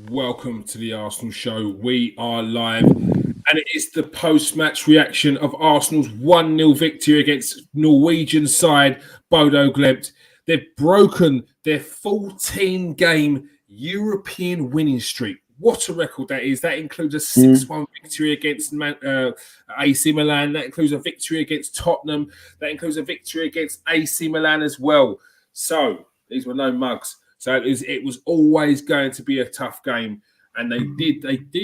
welcome to the Arsenal show. We are live, and it is the post-match reaction of Arsenal's 1-0 victory against Norwegian side Bodø Glimt. They've broken their 14-game European winning streak. What a record that is. That includes a 6-1 victory against AC Milan. That includes a victory against Tottenham. That includes a victory against AC Milan as well. So, these were no mugs. So it was always going to be a tough game, and they did.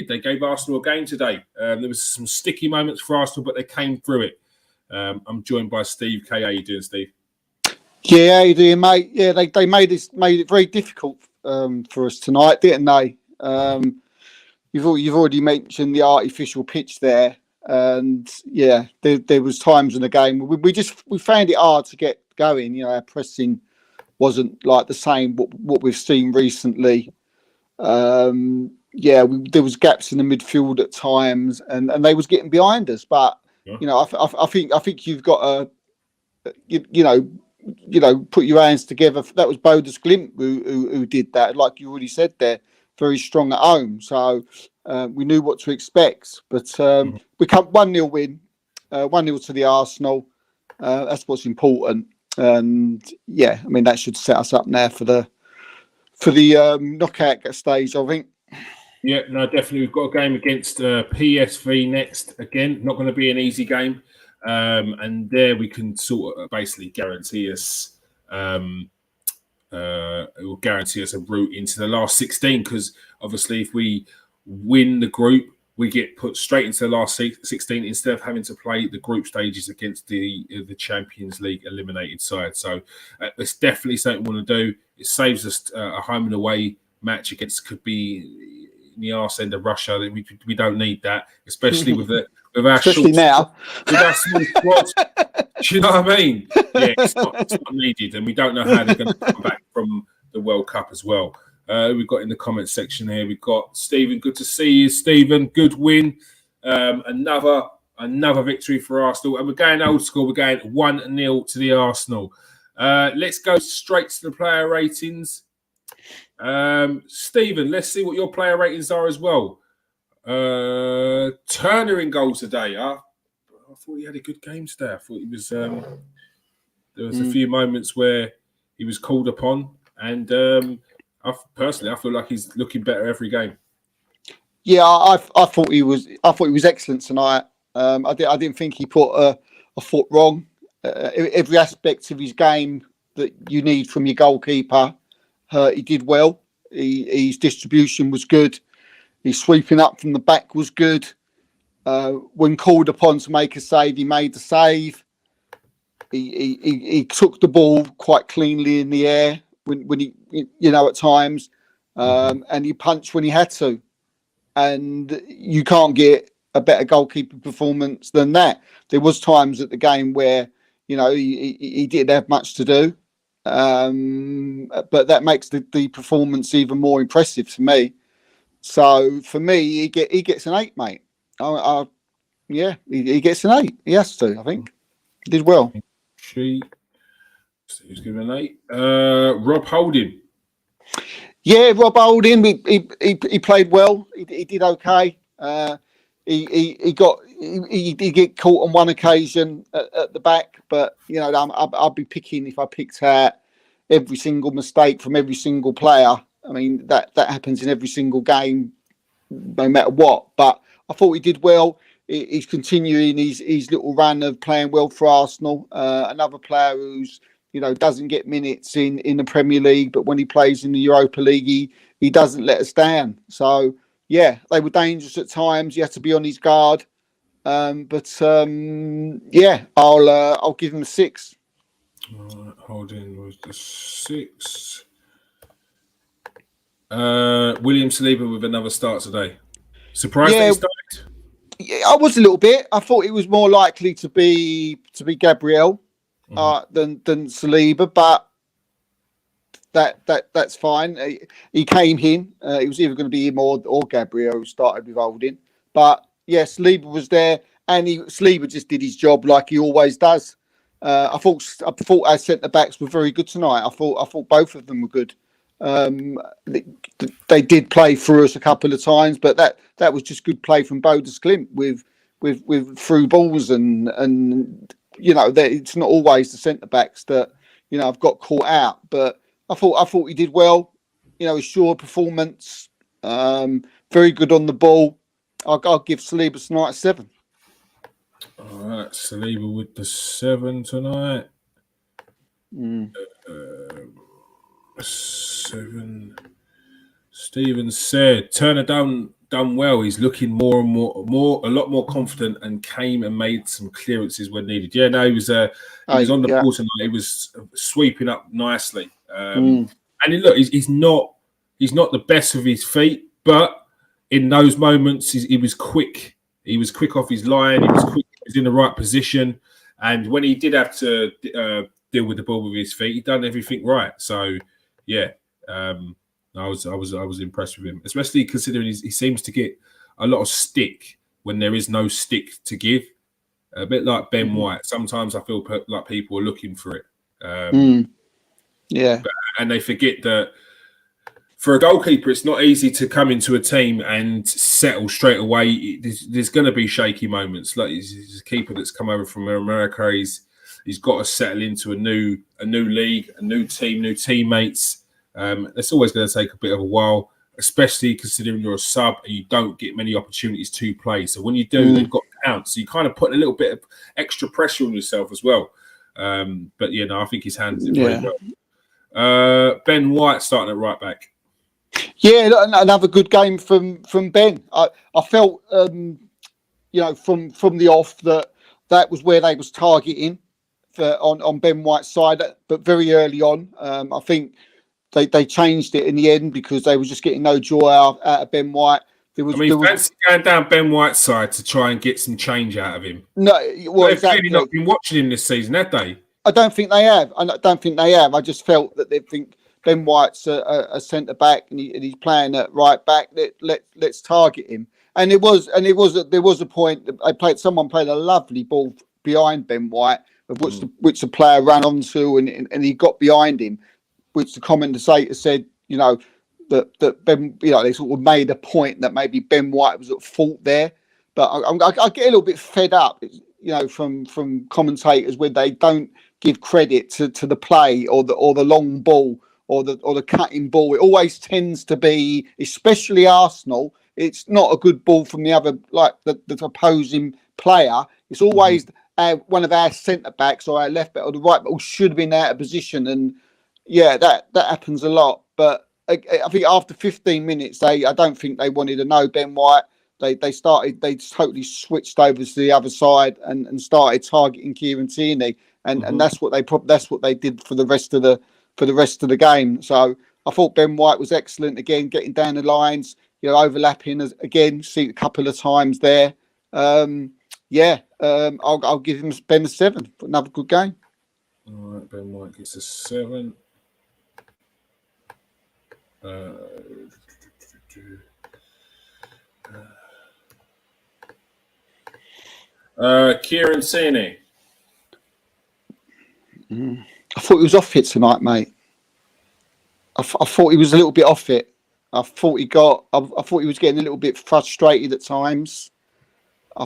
They gave Arsenal a game today. There was some sticky moments for Arsenal, but they came through it. I'm joined by Steve K. How you doing, Steve? Yeah, how you doing, mate? Yeah, they made it very difficult for us tonight, didn't they? You've already mentioned the artificial pitch there, and yeah, there was times in the game we found it hard to get going. You know, our pressing wasn't like the same what we've seen recently. There was gaps in the midfield at times, and they was getting behind us. But you know, I think you've got to you know put your hands together. That was Bodø's Glimt who did that. Like you already said, they're very strong at home, so we knew what to expect. But we come 1-0 win, 1-0 to the Arsenal. That's what's important. And yeah, I mean that should set us up now for the knockout stage, I think. Yeah, no, definitely. We've got a game against PSV next. Again, not going to be an easy game, and there we can sort of basically guarantee us. It will guarantee us a route into the last 16. Because obviously, if we win the group, we get put straight into the last 16 instead of having to play the group stages against the Champions League eliminated side. So it's definitely something we want to do. It saves us a home and away match against could be in the arse end of Russia. We don't need that, especially with our especially now with our small squads. Do you know what I mean? Yeah, it's not needed, and we don't know how they're going to come back from the World Cup as well. We've got in the comments section here, we've got Stephen. Good to see you, Stephen. Good win. Another victory for Arsenal. And we're going old school. We're going 1-0 to the Arsenal. Let's go straight to the player ratings. Stephen, let's see what your player ratings are as well. Turner in goal today. I thought he had a good game today. I thought he was. There was a few moments where he was called upon, and I feel like he's looking better every game. Yeah, I thought he was excellent tonight. I didn't think he put a foot wrong. Every aspect of his game that you need from your goalkeeper, he did well. His distribution was good. His sweeping up from the back was good. When called upon to make a save, he made the save. He took the ball quite cleanly in the air when he, at times, and he punched when he had to. And you can't get a better goalkeeper performance than that. There was times at the game where, he didn't have much to do. But that makes the performance even more impressive to me. So for me, he gets an 8, mate. He gets an 8. He has to, I think. He did well. He's given an 8. Rob Holding. Yeah, Rob Holding. He played well. He did okay. He get caught on one occasion at the back, but I'd be picking if I picked out every single mistake from every single player. I mean that happens in every single game, no matter what. But I thought he did well. He's continuing his little run of playing well for Arsenal. Another player who's doesn't get minutes in the Premier League, but when he plays in the Europa League, he doesn't let us down. So yeah, they were dangerous at times. You had to be on his guard. I'll give him a 6. Holding was the 6. William Saliba with another start today. Surprised that he started? Yeah, I was a little bit. I thought it was more likely to be Gabriel than Saliba, but that's fine. He came in. It was either going to be him or Gabriel who started with Holding. But yes, Saliba was there, and Saliba just did his job like he always does. I thought our centre backs were very good tonight. I thought both of them were good. They did play through us a couple of times, but that was just good play from Bodø's Glimt with through balls and it's not always the centre backs that have got caught out. But I thought he did well. His sure performance, very good on the ball. I'll give Saliba tonight a 7. All right, Saliba with the 7 tonight. 7. Stephen said Turner done well. He's looking a lot more confident, and came and made some clearances when needed. Yeah, no, he was on the ball tonight. He was sweeping up nicely. And he's not the best of his feet, but in those moments he was quick. He was quick off his line. He was quick. He was in the right position, and when he did have to deal with the ball with his feet, he done everything right. So yeah. I was impressed with him, especially considering he seems to get a lot of stick when there is no stick to give. A bit like Ben White. Sometimes I feel like people are looking for it. And they forget that for a goalkeeper, it's not easy to come into a team and settle straight away. There's going to be shaky moments. Like he's a keeper that's come over from America. He's got to settle into a new league, a new team, new teammates. It's always going to take a bit of a while, especially considering you're a sub and you don't get many opportunities to play. So when you do, they've got to count. So you kind of put a little bit of extra pressure on yourself as well. But I think he's handled it very well. Ben White starting at right back. Yeah, another good game from Ben. I felt from the off that was where they was targeting on Ben White's side, but very early on, I think. They changed it in the end because they were just getting no joy out of Ben White. Fancy going down Ben White's side to try and get some change out of him. No, well, they've clearly not been watching him this season, have they? I don't think they have. I just felt that they think Ben White's a centre back and he's playing at right back. Let's target him. And there was a point that someone played a lovely ball behind Ben White, of which the player ran onto and he got behind him. Which the commentator said, that Ben, they sort of made a point that maybe Ben White was at fault there. But I get a little bit fed up, from commentators where they don't give credit to the play or the long ball or the cutting ball. It always tends to be, especially Arsenal. It's not a good ball from the other, like the opposing player. It's always one of our centre backs or our left back or the right back should have been out of position and. Yeah, that happens a lot. But I think after 15 minutes, I don't think they wanted to know Ben White. They totally switched over to the other side and started targeting Kieran Tierney, and that's what they did for the rest of the game. So I thought Ben White was excellent again, getting down the lines, overlapping again. See a couple of times there. I'll give him Ben a 7 for another good game. All right, Ben White gets a 7. Kieran Tierney. I thought he was off it tonight, mate. I thought he was a little bit off it. I thought he was getting a little bit frustrated at times. I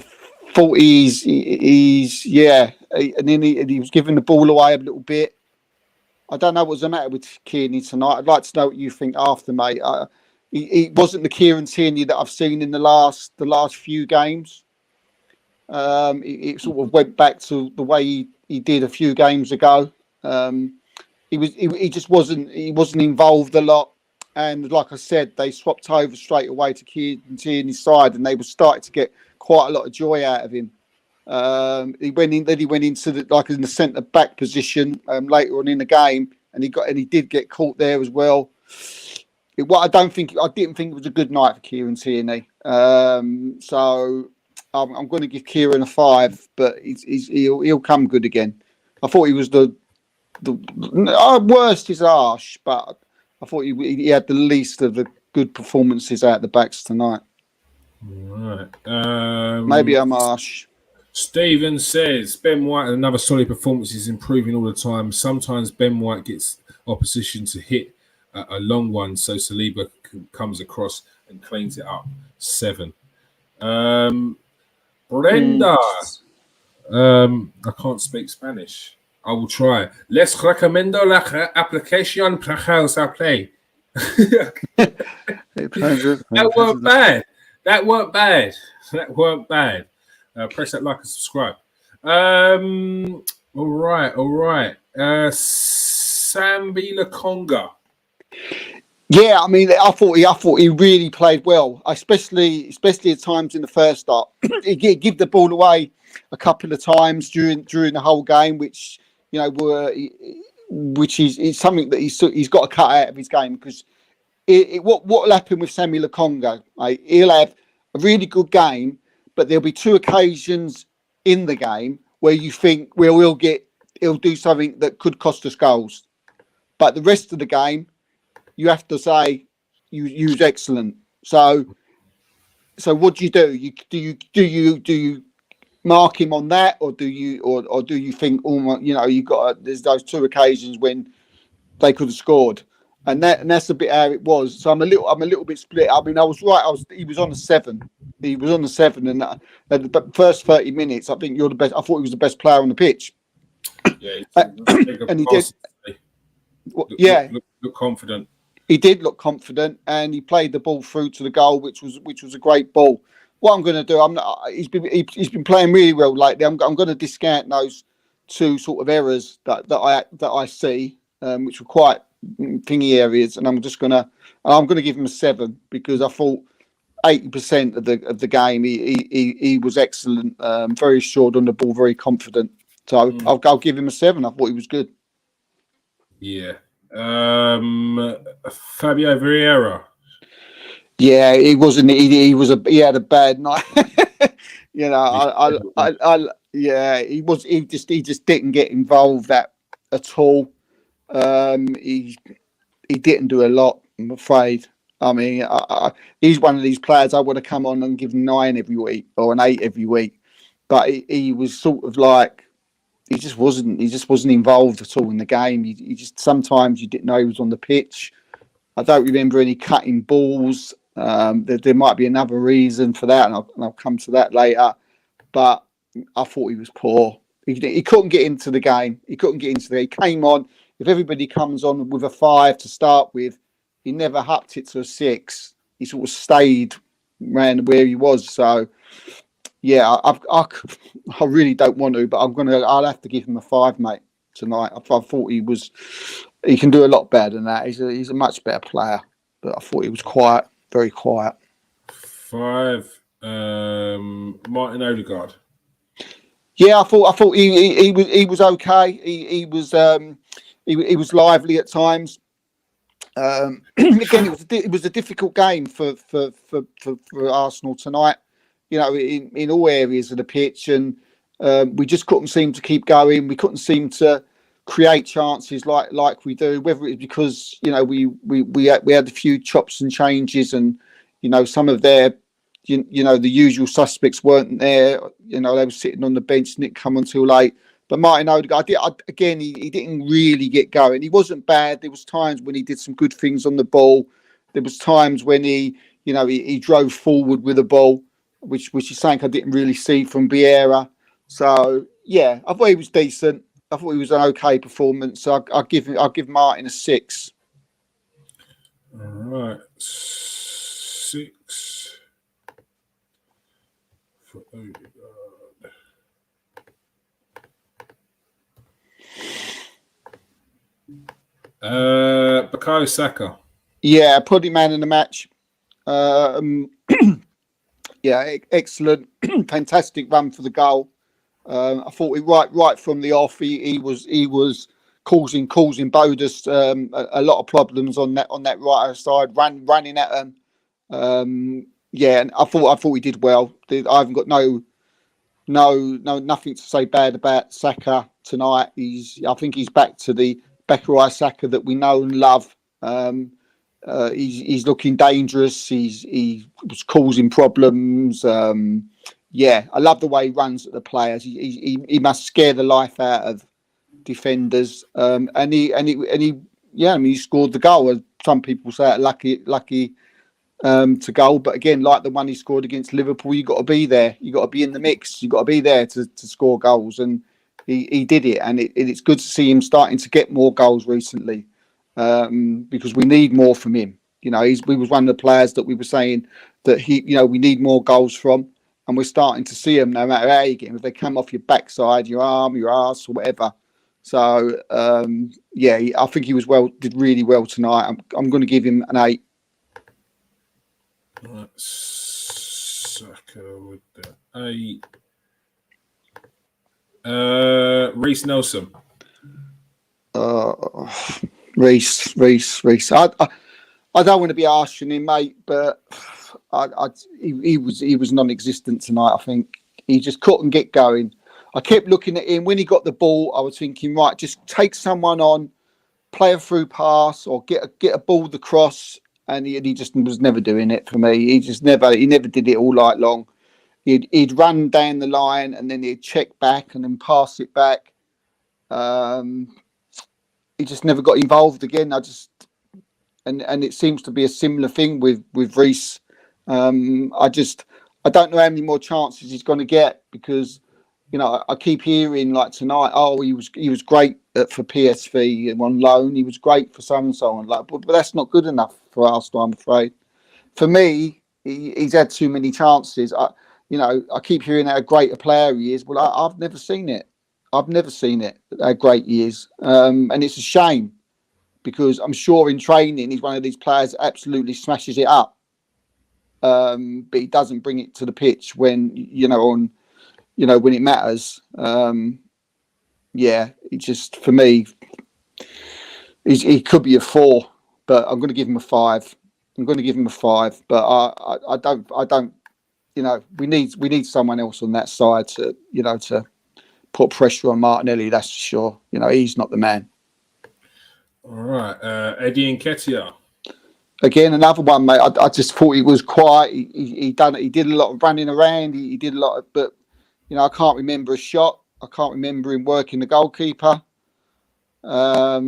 thought and then he was giving the ball away a little bit. I don't know what's the matter with Tierney tonight. I'd like to know what you think after, mate. He wasn't the Kieran Tierney that I've seen in the last few games. It sort of went back to the way he did a few games ago. He just wasn't involved a lot. And like I said, they swapped over straight away to Kieran Tierney's side, and they were starting to get quite a lot of joy out of him. He went into in the centre back position later on in the game, and he did get caught there as well. I didn't think it was a good night for Kieran Tierney. So I'm going to give Kieran a 5, but he'll come good again. I thought he was the worst is harsh, but I thought he had the least of the good performances out the backs tonight. All right. Maybe I'm harsh. Stephen says Ben White, another solid performance, is improving all the time. Sometimes Ben White gets opposition to hit a long one. So Saliba comes across and cleans it up. 7. Brenda. I can't speak Spanish. I will try. Les recomiendo la aplicación para usar Play. That weren't bad. That weren't bad. That weren't bad. Press that like and subscribe. All right. Sambi Lakonga. Yeah, I mean, I thought he really played well, especially at times in the first start. He gave the ball away a couple of times during the whole game, which is something that he's got to cut out of his game, because what will happen with Sammy Lakonga? Right? He'll have a really good game, but there'll be 2 occasions in the game where you think, well, he'll do something that could cost us goals, but the rest of the game, you have to say you was excellent. So what do? Do you mark him on that, or do you think, there's those 2 occasions when they could have scored, and that's a bit how it was. So I'm a little bit split. I mean, I was right. He was on a 7. He was on the 7, and at the first 30 minutes, I think you're the best. I thought he was the best player on the pitch. Yeah, and he did. Look confident. He did look confident, and he played the ball through to the goal, which was a great ball. What I'm going to do, he's been playing really well lately. I'm going to discount those 2 sort of errors that I see, which were quite thingy areas, and I'm going to give him a 7, because I thought 80% of the game he was excellent, very assured on the ball, very confident. So I'll give him a 7. I thought he was good. Yeah. Fabio Vieira. Yeah, he wasn't. He had a bad night. He was. He just didn't get involved at all. He didn't do a lot, I'm afraid. I mean, he's one of these players I would have come on and given 9 every week or an 8 every week, but he was sort of like. He just wasn't involved at all in the game. He just, sometimes you didn't know he was on the pitch. I don't remember any cutting balls. There might be another reason for that, and I'll come to that later. But I thought he was poor. He couldn't get into the game. He came on. If everybody comes on with a 5 to start with, he never upped it to a 6. He sort of stayed around where he was. So. Yeah, I really don't want to, but I'll have to give him a 5, mate, tonight. I thought he can do a lot better than that. He's a much better player, but I thought he was quiet, very quiet. 5, Martin Odegaard. Yeah, I thought he was okay. He was lively at times. Again, it was a difficult game for Arsenal tonight. In all areas of the pitch, and we just couldn't seem to keep going. We couldn't seem to create chances like we do. Whether it's because we had a few chops and changes, and some of their the usual suspects weren't there. They were sitting on the bench, didn't come on too late. But Martin Odegaard, he didn't really get going. He wasn't bad. There was times when he did some good things on the ball. There was times when he drove forward with the ball, which is something I didn't really see from Vieira. So yeah, I thought he was decent. I thought he was an okay performance. So I'll give Martin a 6. All right, 6 for Odegaard. Bukayo Saka. Yeah, probably man in the match. Yeah, excellent, fantastic run for the goal. I thought right from the off, he was causing Bodø a lot of problems on that right side, running at them. Yeah, and I thought he did well. I haven't got nothing to say bad about Saka tonight. I think he's back to the Bukayo Saka that we know and love. He's looking dangerous. He was causing problems. Yeah, I love the way he runs at the players. He must scare the life out of defenders. And he scored the goal. some people say it lucky to goal, but again, like the one he scored against Liverpool, you got to be there. You got to be in the mix. You got to be there to score goals, and he did it. And it's good to see him starting to get more goals recently, because we need more from him. You know, we was one of the players that we were saying that we need more goals from, and we're starting to see them. No matter how you get them, if they come off your backside, your arm, your ass, or whatever. So I think he did really well tonight. I'm going to give him an 8. Right, Saka with the 8. Reece Nelson. Reece. I don't want to be harsh on him, mate, but he was non-existent tonight. I think he just couldn't get going. I kept looking at him when he got the ball. I was thinking, right, just take someone on, play a through pass, or get a ball the cross. And he just was never doing it for me. He never did it all night long. He'd run down the line and then he'd check back and then pass it back. He just never got involved again. And it seems to be a similar thing with Reece. I don't know how many more chances he's going to get, because I keep hearing like tonight, he was great for PSV and on loan. He was great for so and so, and but that's not good enough for Arsenal, I'm afraid. For me, he's had too many chances. I keep hearing how great a player he is. Well, I've never seen it. I've never seen it, how great he is. And it's a shame, because I'm sure in training he's one of these players that absolutely smashes it up. But he doesn't bring it to the pitch when when it matters. It just, for me, he could be a 4, but I'm going to give him a 5. But I don't. We need someone else on that side to put pressure on Martinelli. That's for sure. He's not the man. All right, Eddie Nketiah. Again, another one, mate. I just thought he was quiet. He did a lot of running around. He did a lot of, but I can't remember a shot. I can't remember him working the goalkeeper. There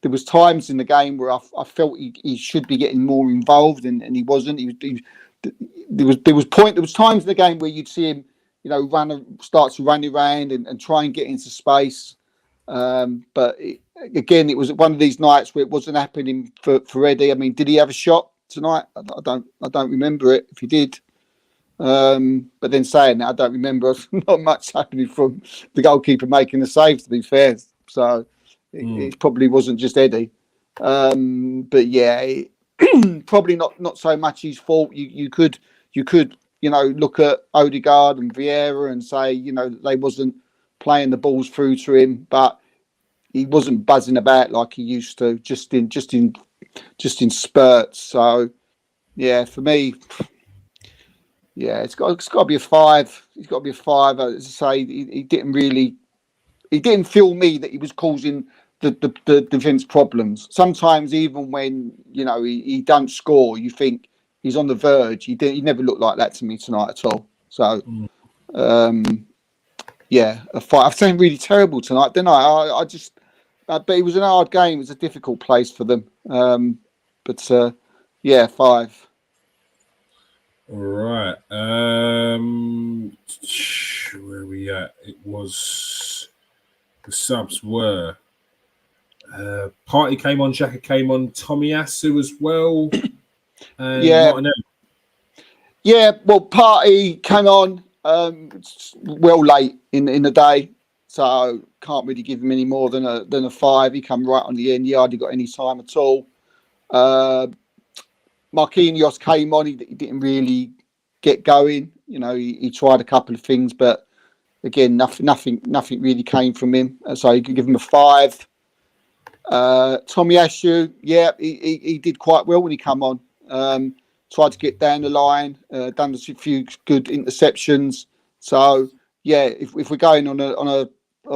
was times in the game where I felt he should be getting more involved, and he wasn't. There was times in the game where you'd see him, start to run around and try and get into space. But again, it was one of these nights where it wasn't happening for Eddie. I mean, did he have a shot tonight? I don't remember it, if he did. But then saying that, I don't remember not much happening from the goalkeeper making the save, to be fair. So it probably wasn't just Eddie. But yeah, probably not so much his fault. You could look at Odegaard and Vieira and say they wasn't playing the balls through to him, but he wasn't buzzing about like he used to, just in spurts. So yeah, for me, yeah, it's got to be a 5. It's got to be a 5. As I say, he didn't feel me that he was causing the defence problems. Sometimes even when he don't score, you think he's on the verge. He never looked like that to me tonight at all. So a 5. I've sounded really terrible tonight, didn't I? But it was an hard game. It was a difficult place for them. 5. All right. Where are we at? It was the subs were Party came on, Xhaka came on, Tomiyasu as well. Martinelli. Yeah, well, Party came on well late in the day, so can't really give him any more than a 5. He come right on the end. He hardly got any time at all. Marquinhos came on. He didn't really get going. He tried a couple of things, but again, nothing really came from him. So you can give him a 5. Tomiyasu, yeah, he did quite well when he come on. Tried to get down the line, done a few good interceptions. So yeah, if we're going on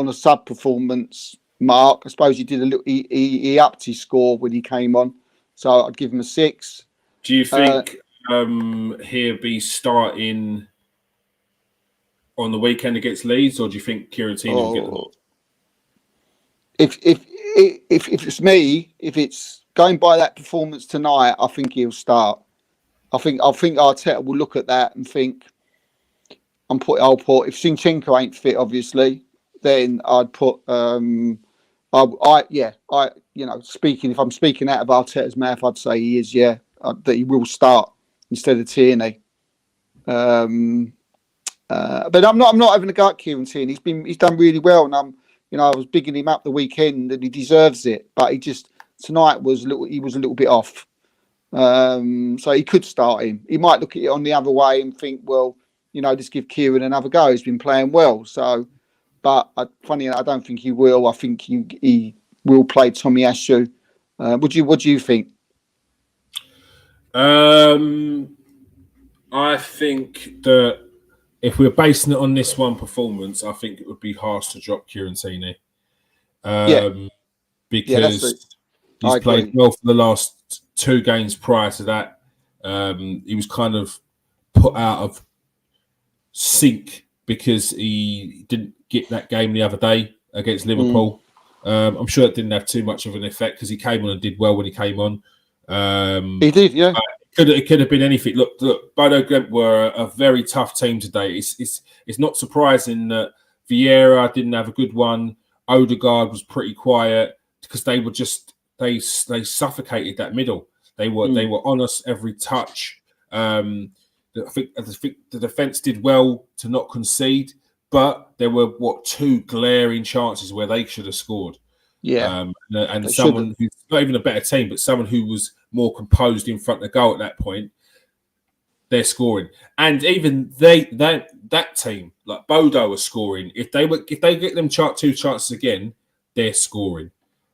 a sub performance mark, I suppose he did a little. He upped his score when he came on. So I'd give him a 6. Do you think he'll be starting on the weekend against Leeds, or do you think Kieran Tierney will get the nod? if it's me, if it's going by that performance tonight, I think he'll start. I think Arteta will look at that and think, I'll put if Zinchenko ain't fit, obviously, then I'd put speaking, if I'm speaking out of Arteta's mouth, I'd say he is, that he will start instead of Tierney. But I'm not having a go at Kieran Tierney. He's done really well, and I was bigging him up the weekend, and he deserves it. But tonight was he was a little bit off. So he could start him. He might look at it on the other way and think, well, just give Kieran another go. He's been playing well. So, but funny, I don't think he will. I think he will play Tomiyasu. What do you think? I think that if we're basing it on this one performance, I think it would be harsh to drop Kieran Tierney. Because he's played well for the last 2 games prior to that. He was kind of put out of sync because he didn't get that game the other day against Liverpool. I'm sure it didn't have too much of an effect because he came on and did well when he came on. He did, yeah. It could have been anything. Look, Bodø Glimt were a very tough team today. It's not surprising that Vieira didn't have a good one. Odegaard was pretty quiet because they were just they suffocated that middle. They were on us every touch. I think the defence did well to not concede, but there were 2 glaring chances where they should have scored. Yeah, and someone who's not even a better team, but someone who was more composed in front of the goal at that point, they're scoring. And even that team, like Bodø, are scoring. If they get them 2 chances again, they're scoring.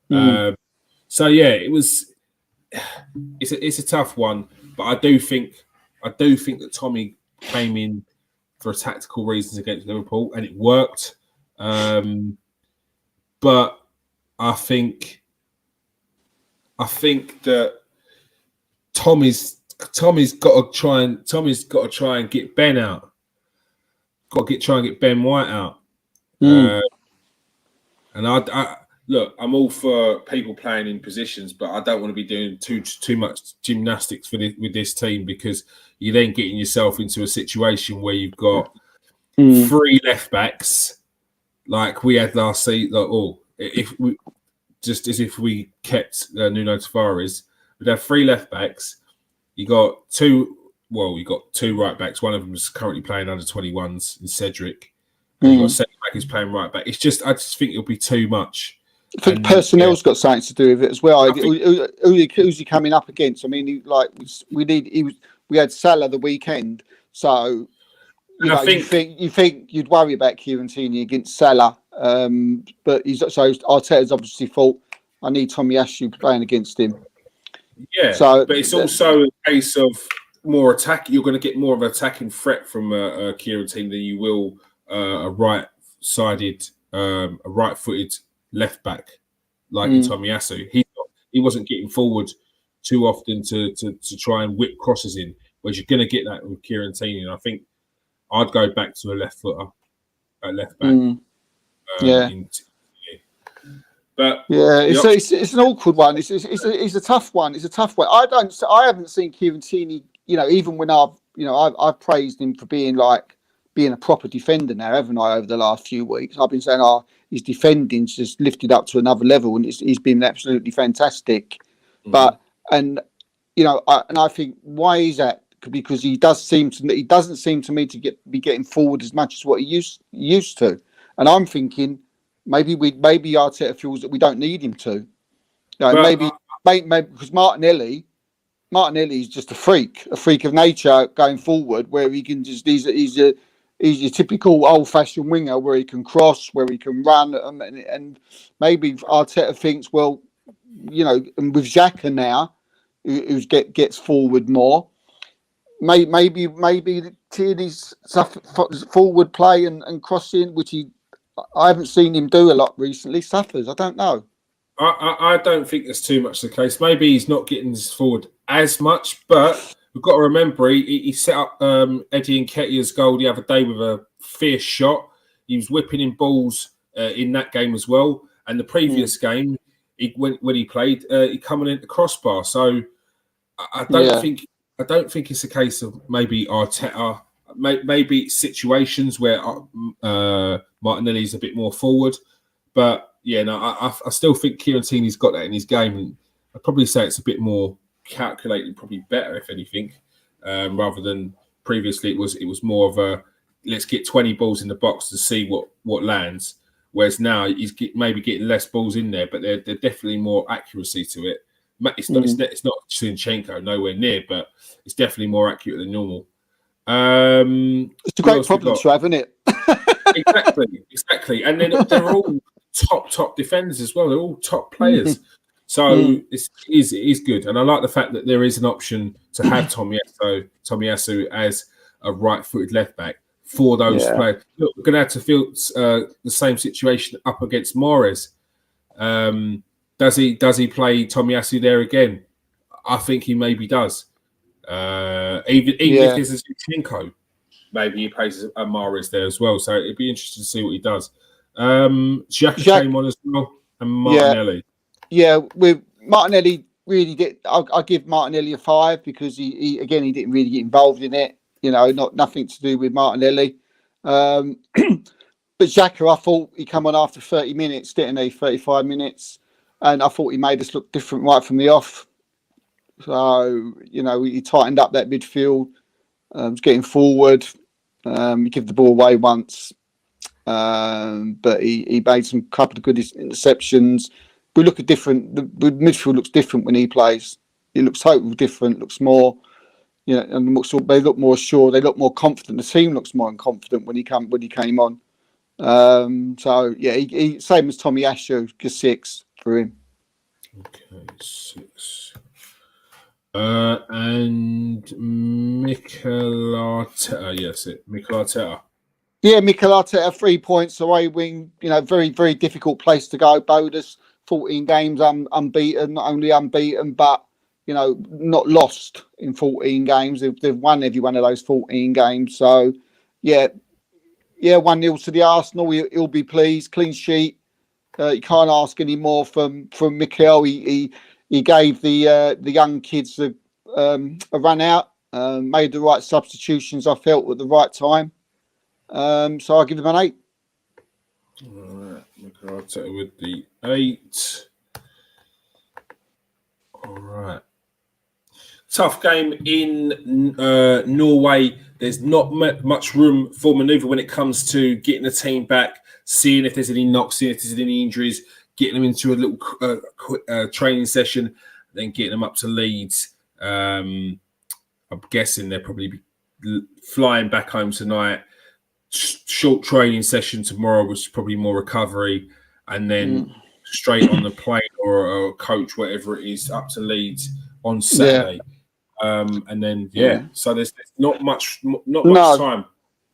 So yeah, it's a tough one, but I do think that Tommy came in for tactical reasons against Liverpool, and it worked. But I think that Tommy's got to try and get Ben out. Try and get Ben White out. And I look, I'm all for people playing in positions, but I don't want to be doing too much gymnastics with this team, because you're then getting yourself into a situation where you've got 3 left backs like we had last season. If we kept Nuno Tavares, we'd have 3 left backs. You got 2 right backs. One of them is currently playing under 21s in Cedric. And you got a second back who's playing right back. I just think it'll be too much. I think personnel's got something to do with it as well. Who's he coming up against? I mean, we had Salah the weekend, so you think you'd worry about Kieran Tierney against Salah, but Arteta's obviously thought, I need Tomiyasu playing against him. Yeah, but it's also a case of more attack. You're going to get more of an attacking threat from a Kieran team than you will a right-sided, a right-footed left back like Tomiyasu. He wasn't getting forward too often to try and whip crosses in, whereas you're going to get that with Kieran Tierney. And I think I'd go back to a left footer at left back. But it's an awkward one. It's a tough one. It's a tough one. I haven't seen Kieran Tierney. Even when I've praised him for being a proper defender now, haven't I? Over the last few weeks, I've been saying, his defending's just lifted up to another level, and he's been absolutely fantastic. But I think, why is that? Because he doesn't seem to me to be getting forward as much as what he used to, and I'm thinking maybe Arteta feels that we don't need him to. Maybe because Martinelli is just a freak of nature going forward, where he can just he's a typical old-fashioned winger where he can cross, where he can run, and maybe Arteta thinks, well, and with Xhaka now, who gets forward more, maybe Tierney's forward play and crossing, which I haven't seen him do a lot recently, suffers. I don't know. I don't think that's too much the case. Maybe he's not getting forward as much, but we've got to remember he set up Eddie Nketiah's goal the other day with a fierce shot. He was whipping in balls in that game as well. And the previous game, when he played, he coming in the crossbar. So I don't think it's a case of maybe Arteta, maybe situations where Martinelli's a bit more forward. But yeah, no, I still think Kieran Tierney's got that in his game, and I'd probably say it's a bit more calculated, probably better if anything, rather than previously it was more of a let's get 20 balls in the box to see what lands. Whereas now he's maybe getting less balls in there, but they're definitely more accuracy to it. It's not Zinchenko, nowhere near, but it's definitely more accurate than normal. It's a great problem to have, isn't it? Exactly. And then they're all top defenders as well. They're all top players. So it is good. And I like the fact that there is an option to have Tomiyasu as a right-footed left-back for those players. Look, we're going to have to feel the same situation up against Mahrez. Does he play Tomiyasu there again? I think he maybe does. Even if there's a Zinchenko, maybe he plays a Mahrez there as well. So it'd be interesting to see what he does. Xhaka came on as well, and Martinelli. Yeah, with Martinelli, really did. I'll give Martinelli a 5 because he didn't really get involved in it. Nothing to do with Martinelli. But Xhaka, I thought he come on after 30 minutes, didn't he? 35 minutes. And I thought he made us look different right from the off. So, he tightened up that midfield, was getting forward. He gave the ball away once. But he made some couple of good interceptions. We look at different. The midfield looks different when he plays. It looks totally different. Looks more, and they look more sure. They look more confident. The team looks more confident when he came on. So yeah, he same as Tomiyasu, just 6 for him. Okay, 6. And Mikel Arteta, Mikel Arteta. Yeah, Mikel Arteta, 3 points away wing. Very, very difficult place to go. Bodø's 14 games unbeaten, not only unbeaten, but not lost in 14 games. They've won every one of those 14 games. So, yeah, 1-0 to the Arsenal. He'll be pleased. Clean sheet. You can't ask any more from Mikel. He gave the young kids a run out. Made the right substitutions, I felt, at the right time. So I'll give him an 8. All right, Mikel Arteta with the 8. All right. Tough game in Norway. There's not much room for manoeuvre when it comes to getting the team back, seeing if there's any knocks, seeing if there's any injuries, getting them into a little training session, then getting them up to Leeds. I'm guessing they'll probably be flying back home tonight. Short training session tomorrow, which is probably more recovery, and then straight on the plane or a coach, whatever it is, up to Leeds on Saturday. And then so there's not much time.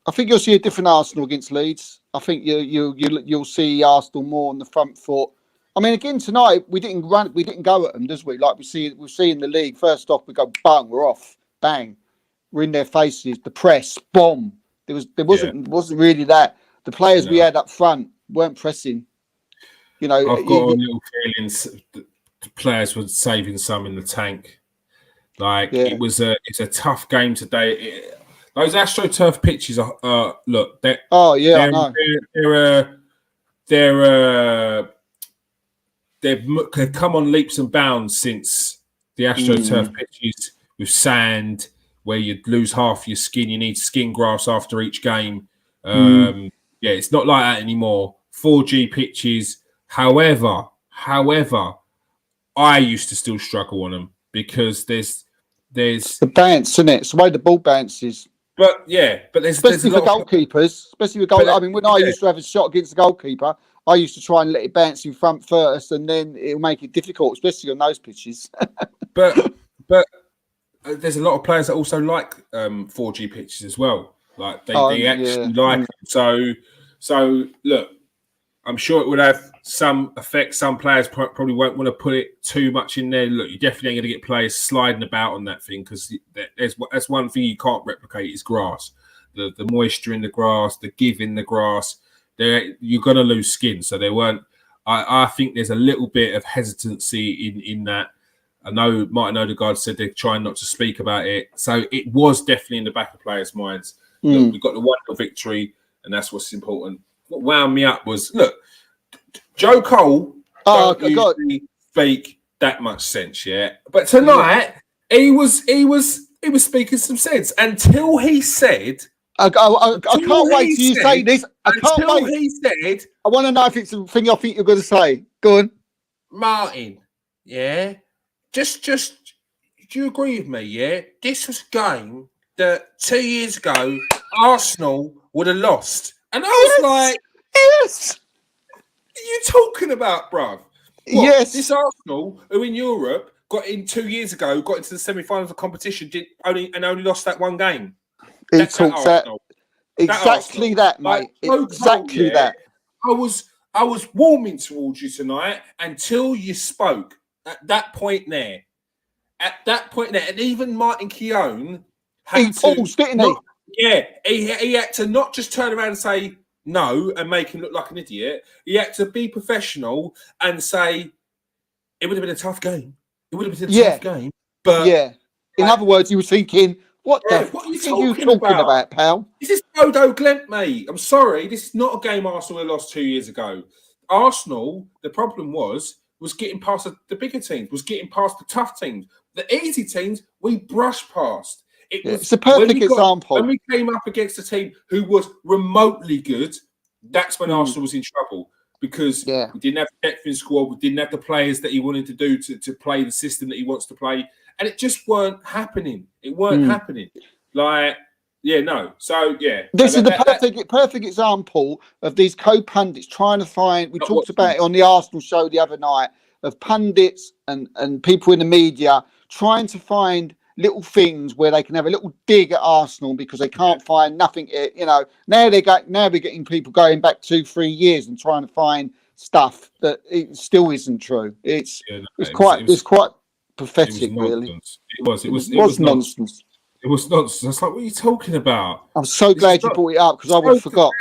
I think you'll see a different Arsenal against Leeds. I think you'll see Arsenal more on the front foot. I mean, again tonight we didn't go at them, does we? Like we see in the league. First off, we go bang, we're off, bang, we're in their faces. The press, bomb. There wasn't really that. The players we had up front weren't pressing. I've got a little feeling the players were saving some in the tank. It's a tough game today. Those AstroTurf pitches are look. They've come on leaps and bounds since the AstroTurf pitches with sand, where you lose half your skin. You need skin grafts after each game. It's not like that anymore. 4G pitches. However, I used to still struggle on them because there's the bounce, isn't it? It's the way the ball bounces. But there's especially for goalkeepers. When I used to have a shot against the goalkeeper, I used to try and let it bounce in front first, and then it'll make it difficult, especially on those pitches. but there's a lot of players that also like 4G pitches as well. Like they actually like them. So look, I'm sure it would have some effect. Some players probably won't want to put it too much in there. Look, you definitely ain't going to get players sliding about on that thing because that's one thing you can't replicate is grass. The moisture in the grass, the give in the grass. You're going to lose skin. So they weren't. I think there's a little bit of hesitancy in that. I know Martin Odegaard said they're trying not to speak about it. So it was definitely in the back of players' minds. Look, we got the 1-0 victory, and that's what's important. What wound me up was, look, Joe Cole don't usually speak that much sense, yeah. But tonight he was speaking some sense until he said, I can't wait till you say this. I can't wait. He said, I want to know if it's the thing I think you're going to say. Go on, Martin. Yeah, just do you agree with me? Yeah, this was a game that 2 years ago Arsenal would have lost, and I was like, yes. What are you talking about, bruv? Yes. This Arsenal, who in Europe got in 2 years ago, got into the semi-finals of competition, only lost that one game. He talks that exactly that, mate. Exactly that. I was warming towards you tonight until you spoke. At that point there, and even Martin Keown paused, didn't he? Yeah, he had to not just turn around and say no and make him look like an idiot. He had to be professional and say it would have been a tough game. It would have been a tough game. But in other words, he was thinking, what are you talking about, pal? This is Bodø Glimt, mate. I'm sorry. This is not a game Arsenal lost 2 years ago. Arsenal, the problem was getting past the bigger teams, was getting past the tough teams. The easy teams, we brushed past. It's a perfect example. When we came up against a team who was remotely good, that's when Arsenal was in trouble. Because we didn't have the depth in squad, we didn't have the players that he wanted to do to play the system that he wants to play. And it just weren't happening. It weren't happening. So, this is the perfect example of these co-pundits trying to find. We talked about it on the Arsenal show the other night, of pundits and people in the media trying to find little things where they can have a little dig at Arsenal because they can't find nothing. Now we're getting people going back 2-3 years and trying to find stuff that it still isn't true. It's quite pathetic, really. It was nonsense. It was nonsense. I was like, what are you talking about? I'm so glad you brought it up because I would have forgot.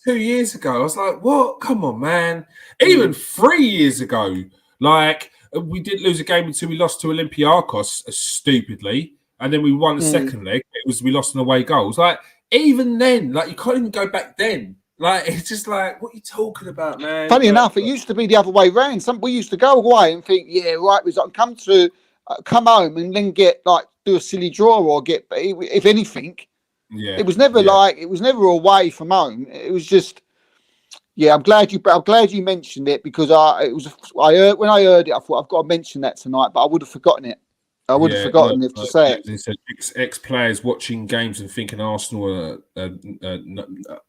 2 years ago, I was like, what? Come on, man. Even 3 years ago, like, we did lose a game until we lost to Olympiacos stupidly, and then we won the second leg. We lost in away goals. Like, even then, like, you can't even go back then. Like, it's just like, what are you talking about, man? Funny enough, it used to be the other way round. We used to go away and think, yeah, right, we've got to come home and then do a silly draw or get, if anything. Yeah. It was never it was never away from home. It was just, I'm glad you mentioned it because when I heard it, I thought I've got to mention that tonight, but I would have forgotten it. I would have forgotten to say it. They said ex-players watching games and thinking Arsenal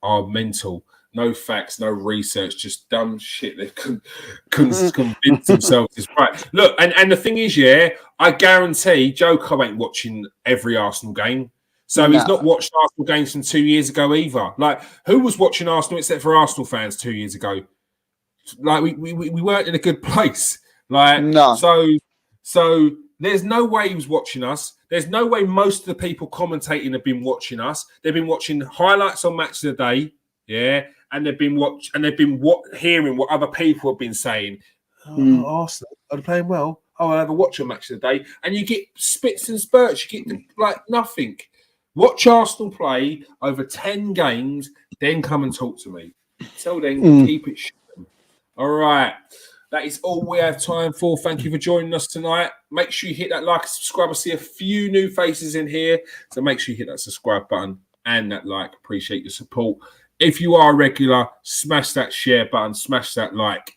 are mental. No facts, no research, just dumb shit. They convince themselves it's right. Look, and the thing is, I guarantee Joe Cole ain't watching every Arsenal game. So he's not watched Arsenal games from 2 years ago either. Like, who was watching Arsenal except for Arsenal fans 2 years ago? Like, we weren't in a good place. Like, no. So there's no way he was watching us. There's no way most of the people commentating have been watching us. They've been watching highlights on Match of the Day, and they've been hearing what other people have been saying. Arsenal are they playing well? I'll have a watch on Match of the Day, and you get spits and spurts. You get like nothing. Watch Arsenal play over 10 games, then come and talk to me. Till then, keep it short. All right. That is all we have time for. Thank you for joining us tonight. Make sure you hit that like and subscribe. I see a few new faces in here. So make sure you hit that subscribe button and that like. Appreciate your support. If you are a regular, smash that share button, smash that like.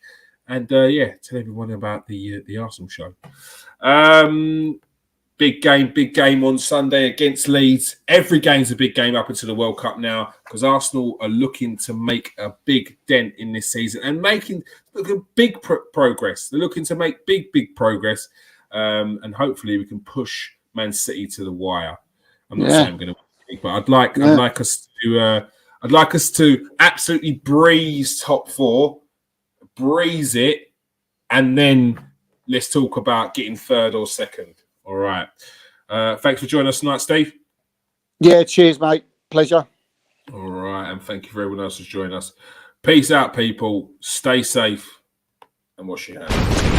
And tell everyone about the Arsenal show. Big game on Sunday against Leeds. Every game's a big game up until the World Cup now because Arsenal are looking to make a big dent in this season and making big progress. They're looking to make big progress, and hopefully we can push Man City to the wire. I'm not saying I'm going to win, but I'd like us to absolutely breeze top four, breeze it, and then let's talk about getting third or second. All right. Thanks for joining us tonight, Steve. Yeah, cheers, mate. Pleasure. All right. And thank you for everyone else who's joined us. Peace out, people. Stay safe. and wash your hands.